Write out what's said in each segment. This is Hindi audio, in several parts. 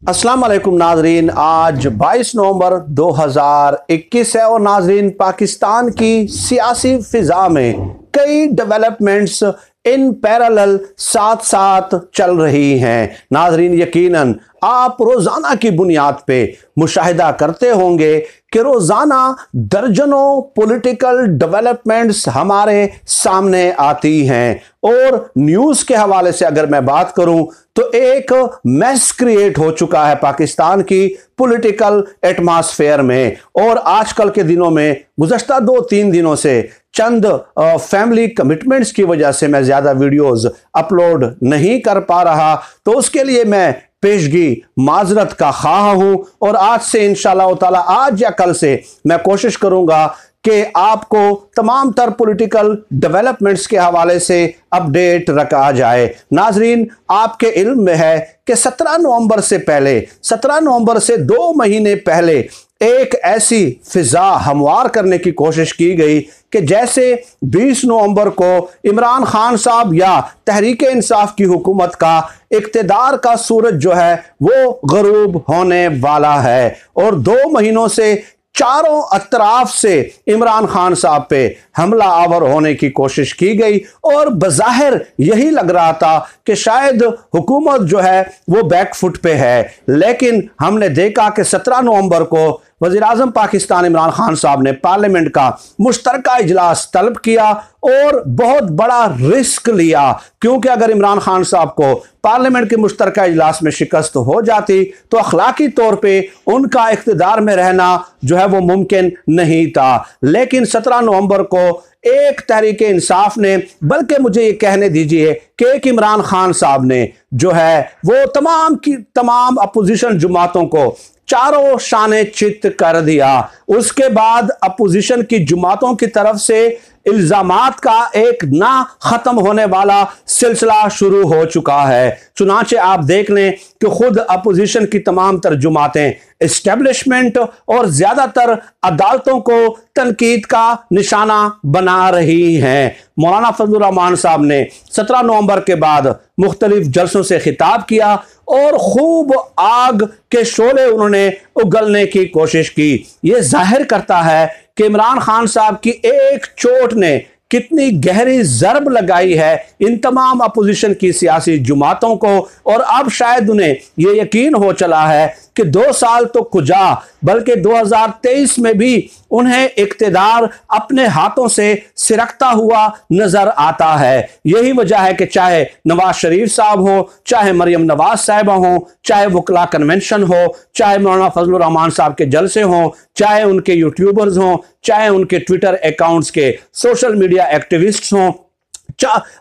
अस्सलाम वालेकुम नाजरीन, आज 22 नवंबर 2021 है और नाजरीन पाकिस्तान की सियासी फिजा में कई डेवलपमेंट्स इन पैरेलल साथ साथ चल रही हैं। नाजरीन यकीनन आप रोजाना की बुनियाद पे मुशाहिदा करते होंगे कि रोजाना दर्जनों पॉलिटिकल डेवलपमेंट्स हमारे सामने आती हैं और न्यूज़ के हवाले से अगर मैं बात करूं तो एक मैस क्रिएट हो चुका है पाकिस्तान की पॉलिटिकल एटमॉस्फेयर में। और आजकल के दिनों में गुज़श्ता 2-3 दिनों से चंद फैमिली कमिटमेंट्स की वजह से मैं ज़्यादा वीडियोस अपलोड नहीं कर पा रहा, तो उसके लिए मैं पेशगी माजरत का ख्वाह हूं। और आज से इंशाअल्लाह ताला आज या कल से मैं कोशिश करूंगा कि आपको तमाम तर पॉलिटिकल डेवलपमेंट्स के हवाले से अपडेट रखा जाए। नाजरीन आपके इल्म में है कि 17 नवंबर से पहले 17 नवंबर से 2 महीने पहले एक ऐसी फिजा हमवार करने की कोशिश की गई कि जैसे 20 नवंबर को इमरान खान साहब या तहरीक इंसाफ की हुकूमत का इक्तदार का सूरज जो है वो गरूब होने वाला है और 2 महीनों से चारों अतराफ से इमरान खान साहब पे हमला आवर होने की कोशिश की गई और बज़ाहिर यही लग रहा था कि शायद हुकूमत जो है वो बैकफुट पे है। लेकिन हमने देखा कि 17 नवंबर को वज़ीर-ए-आज़म पाकिस्तान इमरान खान साहब ने पार्लियामेंट का मुश्तरका इजलास तलब किया और बहुत बड़ा रिस्क लिया, क्योंकि अगर इमरान खान साहब को पार्लियामेंट के मुश्तरका इजलास में शिकस्त हो जाती तो अखलाकी तौर पे उनका इख्तिदार में रहना जो है वो मुमकिन नहीं था। लेकिन 17 नवंबर को एक तहरीक इंसाफ ने, बल्कि मुझे ये कहने दीजिए कि एक इमरान खान साहब ने जो है वो तमाम की तमाम अपोजिशन जमातों को चारों शाने चित कर दिया। उसके बाद अपोजिशन की जमातों की तरफ से इल्जामात का एक ना खत्म होने वाला सिलसिला शुरू हो चुका है। चुनांचे आप देख लें कि खुद अपोजिशन की तमाम तर जमातें एस्टेब्लिशमेंट और ज्यादातर अदालतों को तनकीद का निशाना बना रही हैं। मौलाना फजलुर रहमान साहब ने 17 नवंबर के बाद मुख्तलिफ जलसों से खिताब किया और खूब आग के शोले उन्होंने उगलने की कोशिश की। यह जाहिर करता है कि इमरान खान साहब की एक चोट ने कितनी गहरी जरब लगाई है इन तमाम अपोजिशन की सियासी जमातों को। और अब शायद उन्हें यह यकीन हो चला है कि 2 साल तो कुजा बल्कि 2023 में भी उन्हें इक्तदार अपने हाथों से सिरकता हुआ नजर आता है। यही वजह है कि चाहे नवाज शरीफ साहब हो, चाहे मरियम नवाज साहिबा हो, चाहे वकला कन्वेंशन हो, चाहे मौलाना फजलुर रहमान साहब के जलसे हों, चाहे उनके यूट्यूबर्स हों, चाहे उनके ट्विटर अकाउंट्स के सोशल मीडिया एक्टिविस्ट्स हों,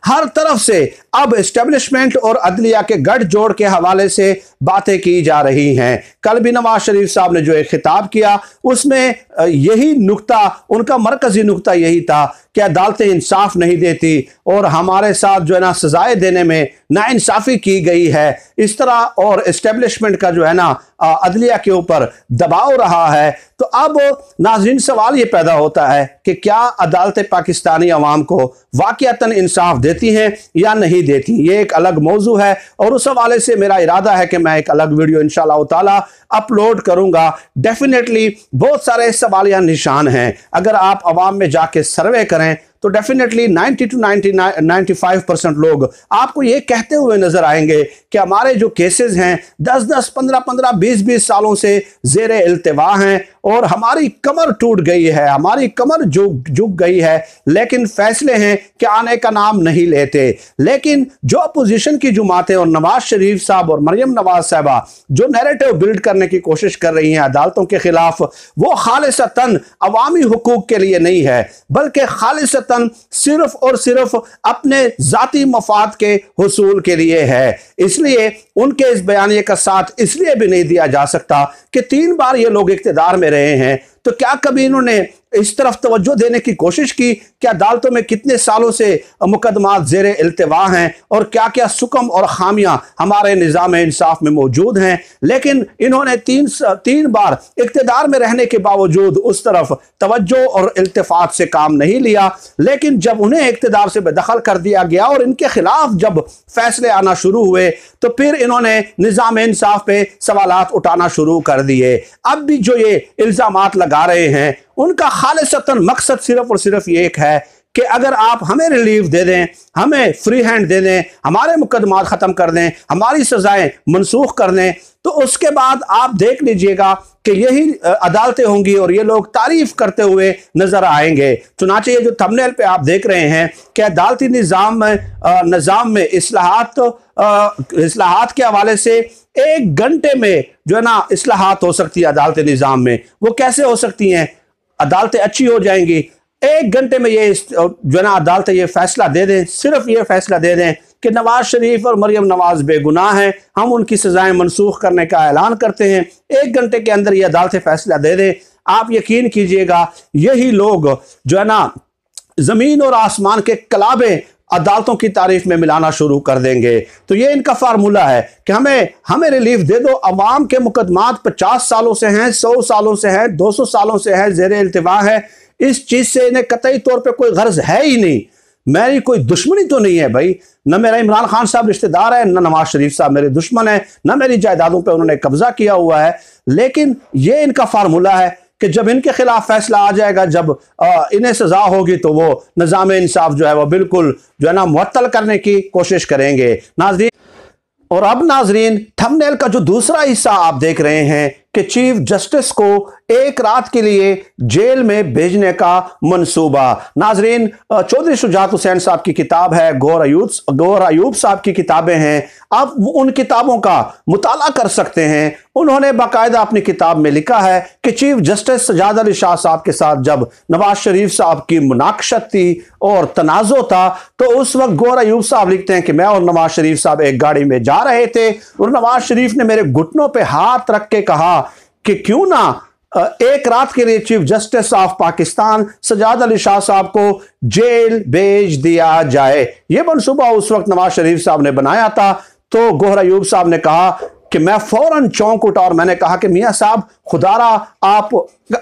हर तरफ से अब एस्टेब्लिशमेंट और अदलिया के गठजोड़ के हवाले से बातें की जा रही हैं। कल भी नवाज शरीफ साहब ने जो एक खिताब किया उसमें यही नुक्ता, उनका मरकजी नुक्ता यही था कि अदालतें इंसाफ नहीं देती और हमारे साथ जो है ना सजाएं देने में नाइंसाफी की गई है। इस तरह और एस्टेब्लिशमेंट का जो है ना अदलिया के ऊपर दबाव रहा है। तो अब नाज़रीन सवाल ये पैदा होता है कि क्या अदालतें पाकिस्तानी अवाम को वाकईतन इंसाफ देती हैं या नहीं देती। ये एक अलग मौजू है और उस हवाले से मेरा इरादा है कि मैं एक अलग वीडियो इंशाअल्लाह ताला अपलोड करूंगा। डेफिनेटली बहुत सारे सवालिया निशान हैं। अगर आप अवाम में जाके सर्वे करें तो डेफिनेटली 90 to 95% लोग आपको ये कहते हुए नजर आएंगे कि हमारे जो केसेस हैं 10-10, 15-15, 20-20 सालों से ज़ेरे इल्तिवा हैं और हमारी कमर टूट गई है, हमारी कमर झुक गई है, लेकिन फैसले हैं कि आने का नाम नहीं लेते। लेकिन जो अपोजिशन की जमातें और नवाज शरीफ साहब और मरियम नवाज साहबा जो नैरेटिव बिल्ड करने की कोशिश कर रही हैं अदालतों के खिलाफ, वो खालिसतन अवामी हुकूक के लिए नहीं है, बल्कि खालिसतन सिर्फ और सिर्फ अपने जाती मफाद के हुसूल के लिए है। इसलिए उनके इस बयानिए का साथ इसलिए भी नहीं दिया जा सकता कि 3 बार ये लोग इख्तिदार में रहे हैं, तो क्या कभी इन्होंने इस तरफ तवज्जो देने की कोशिश की कि अदालतों में कितने सालों से मुकदमात ज़ेरे इल्तिवा हैं और क्या क्या सुकम और खामियां हमारे निज़ाम इंसाफ में मौजूद हैं। लेकिन इन्होंने तीन बार इक़्तिदार में रहने के बावजूद उस तरफ तवज्जो और इल्तिफात से काम नहीं लिया। लेकिन जब उन्हें इक़्तिदार से बेदखल कर दिया गया और इनके खिलाफ जब फैसले आना शुरू हुए तो फिर इन्होंने निज़ाम इंसाफ पे सवालात उठाना शुरू कर दिए। अब भी जो ये इल्ज़ामात लगा रहे हैं उनका खालिसतन मकसद सिर्फ और सिर्फ ये एक है कि अगर आप हमें रिलीफ दे दें, हमें फ्री हैंड दे दें, हमारे मुकदमात ख़त्म कर दें, हमारी सज़ाएं मनसूख कर दें, तो उसके बाद आप देख लीजिएगा कि यही अदालतें होंगी और ये लोग तारीफ करते हुए नजर आएंगे। चुनांचे ये जो थंबनेल पे आप देख रहे हैं कि अदालती निज़ाम में इस्लाहात के हवाले से 1 घंटे में जो है ना इस्लाहात हो सकती है अदालती निज़ाम में। वो कैसे हो सकती हैं? अदालतें अच्छी हो जाएंगी। 1 घंटे में ये जो है ना अदालतें ये फैसला दे दें, सिर्फ ये फैसला दे दें कि नवाज शरीफ और मरियम नवाज बेगुनाह हैं, हम उनकी सजाएं मनसूख करने का ऐलान करते हैं। 1 घंटे के अंदर ये अदालतें फैसला दे दें। आप यकीन कीजिएगा यही लोग जो है ना जमीन और आसमान के कलाबे अदालतों की तारीफ में मिलाना शुरू कर देंगे। तो ये इनका फार्मूला है कि हमें रिलीफ दे दो। अवाम के मुकदमात 50 सालों से हैं, 100 सालों से हैं, 200 सालों से हैं, ज़ेरे इल्तिवा है। इस चीज से इन्हें कतई तौर पे कोई गर्ज है ही नहीं। मेरी कोई दुश्मनी तो नहीं है भाई, न मेरा इमरान खान साहब रिश्तेदार है, न नवाज शरीफ साहब मेरे दुश्मन है, न मेरी जायदादों पे उन्होंने कब्जा किया हुआ है। लेकिन ये इनका फार्मूला है कि जब इनके खिलाफ फैसला आ जाएगा, जब इन्हें सजा होगी तो वो निज़ाम इंसाफ जो है वो बिल्कुल जो है ना मुअत्तल करने की कोशिश करेंगे। नाज़रीन, और अब नाज़रीन थंबनेल का जो दूसरा हिस्सा आप देख रहे हैं कि चीफ जस्टिस को 1 रात के लिए जेल में भेजने का मंसूबा। नाजरीन, चौधरी शुजात हुसैन साहब की किताब है, गौहर अयूब साहब की किताबें हैं, आप उन किताबों का मुताला कर सकते हैं। उन्होंने बाकायदा अपनी किताब में लिखा है कि चीफ जस्टिस सज्जाद अली शाह साहब के साथ जब नवाज शरीफ साहब की मुनाकशत थी और तनाज़ो था तो उस वक्त गौहर अयूब साहब लिखते हैं कि मैं और नवाज शरीफ साहब एक गाड़ी में जा रहे थे और नवाज शरीफ ने मेरे घुटनों पे हाथ रख के कहा कि क्यों ना 1 रात के लिए chief justice of Pakistan Sajjad Ali Shah साहब को जेल भेज दिया जाए। यह मनसूबा उस वक्त नवाज शरीफ साहब ने बनाया था। तो गौहर अयूब साहब ने कहा कि मैं फौरन चौंक उठा और मैंने कहा कि मियां साहब खुदारा आप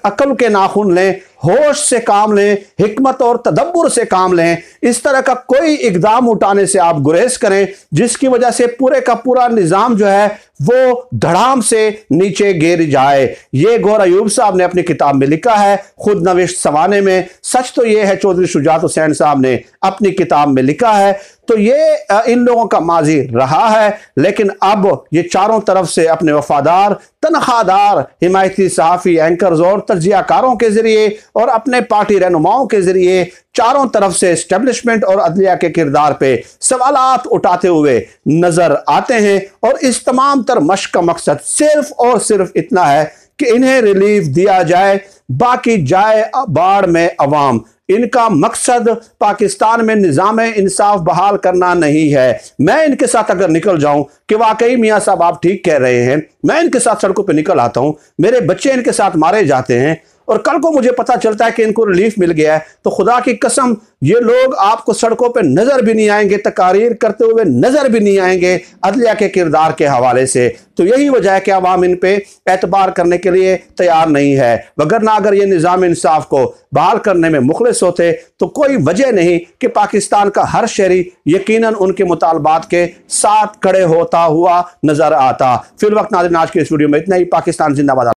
अक्ल के नाखून लें, होश से काम लें, हिकमत और तदब्बुर से काम लें। इस तरह का कोई इकदाम उठाने से आप गुरेज करें जिसकी वजह से पूरे का पूरा निज़ाम जो है वो धड़ाम से नीचे गिर जाए। ये गौहर अयूब साहब ने अपनी किताब में लिखा है, खुद नविश्त सवाने में। सच तो ये है चौधरी शुजात हुसैन साहब ने अपनी किताब में लिखा है। तो ये इन लोगों का माजी रहा है, लेकिन अब ये चारों तरफ से अपने वफादार तनख्वाहदार हिमायती सहाफ़ी, एंकर्स और तज्जियाकारों के जरिए और अपने पार्टी रहनुमाओं के जरिए चारों तरफ से एस्टेब्लिशमेंट और अदलिया के किरदार पे सवालात उठाते हुए नजर आते हैं। और इस तमाम तर मश्क का मकसद सिर्फ और सिर्फ इतना है कि इन्हें रिलीफ दिया जाए, बाकी जाए बाढ़ में अवाम। इनका मकसद पाकिस्तान में निज़ाम इंसाफ बहाल करना नहीं है। मैं इनके साथ अगर निकल जाऊं कि वाकई मियां साहब आप ठीक कह रहे हैं, मैं इनके साथ सड़कों पे निकल आता हूं, मेरे बच्चे इनके साथ मारे जाते हैं और कल को मुझे पता चलता है कि इनको रिलीफ मिल गया है, तो खुदा की कसम ये लोग आपको सड़कों पे नजर भी नहीं आएंगे, तकारीर करते हुए नजर भी नहीं आएंगे अदलिया के किरदार के हवाले से। तो यही वजह है कि अवाम इन पे एतबार करने के लिए तैयार नहीं है। वगरना अगर ये निज़ाम इंसाफ को बहाल करने में मुखलिस होते तो कोई वजह नहीं कि पाकिस्तान का हर शहरी यकीनन उनके मुतालबात के साथ खड़े होता हुआ नजर आता। फिर वक्त नाज़रीन, आज के इस वीडियो में इतना ही। पाकिस्तान जिंदाबाद।